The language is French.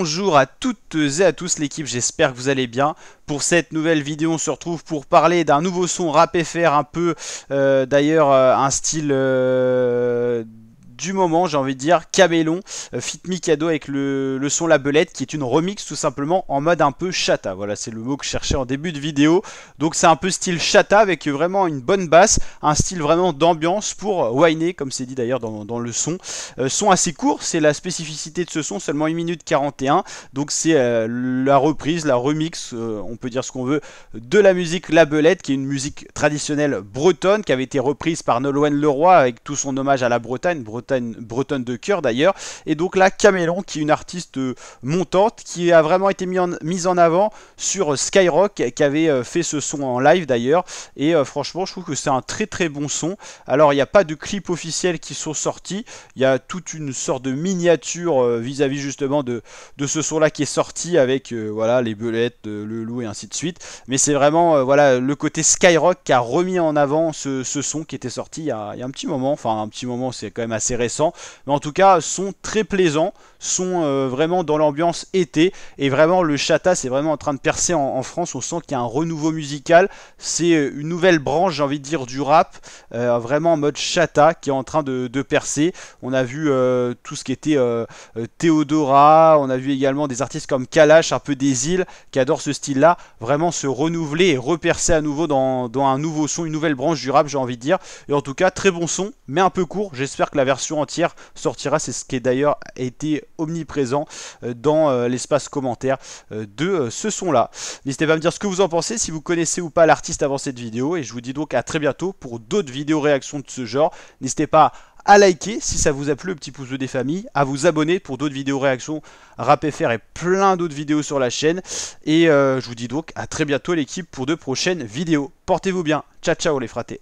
Bonjour à toutes et à tous l'équipe, j'espère que vous allez bien. Pour cette nouvelle vidéo, on se retrouve pour parler d'un nouveau son rap FR, un peu d'ailleurs un style du moment, j'ai envie de dire, Camélon, Fit Mikado avec le son La Belette, qui est une remix tout simplement en mode un peu chata. Voilà, c'est le mot que je cherchais en début de vidéo. Donc c'est un peu style chata avec vraiment une bonne basse, un style vraiment d'ambiance pour whiner, comme c'est dit d'ailleurs dans le son. Son assez court, c'est la spécificité de ce son, seulement 1 minute 41. Donc c'est la reprise, la remix, on peut dire ce qu'on veut, de la musique La Belette, qui est une musique traditionnelle bretonne, qui avait été reprise par Nolwenn Leroy avec tout son hommage à la Bretagne, bretonne de cœur d'ailleurs. Et donc là, Camélon, qui est une artiste montante, qui a vraiment été mise en avant sur Skyrock, qui avait fait ce son en live d'ailleurs. Et franchement, je trouve que c'est un très très bon son. Alors, il n'y a pas de clip officiel qui sont sortis. Il y a toute une sorte de miniature vis-à-vis justement de ce son-là qui est sorti avec voilà, les belettes, le loup et ainsi de suite. Mais c'est vraiment voilà, le côté Skyrock qui a remis en avant ce son qui était sorti il y a un petit moment. Enfin, un petit moment, c'est quand même assez récent, mais en tout cas sont très plaisants, sont vraiment dans l'ambiance été, et vraiment le chata c'est vraiment en train de percer en France. On sent qu'il y a un renouveau musical, c'est une nouvelle branche, j'ai envie de dire, du rap, vraiment en mode chata qui est en train de percer. On a vu tout ce qui était Théodora, on a vu également des artistes comme Kalash, un peu des îles, qui adorent ce style là, vraiment se renouveler et repercer à nouveau dans un nouveau son, une nouvelle branche du rap, j'ai envie de dire. Et en tout cas très bon son, mais un peu court. J'espère que la version entière sortira, c'est ce qui est d'ailleurs été omniprésent dans l'espace commentaire de ce son là. N'hésitez pas à me dire ce que vous en pensez, si vous connaissez ou pas l'artiste avant cette vidéo, et je vous dis donc à très bientôt pour d'autres vidéos réactions de ce genre. N'hésitez pas à liker si ça vous a plu, le petit pouce bleu des familles, à vous abonner pour d'autres vidéos réactions rap FR et plein d'autres vidéos sur la chaîne. Et je vous dis donc à très bientôt l'équipe pour de prochaines vidéos. Portez-vous bien, ciao ciao les fratés.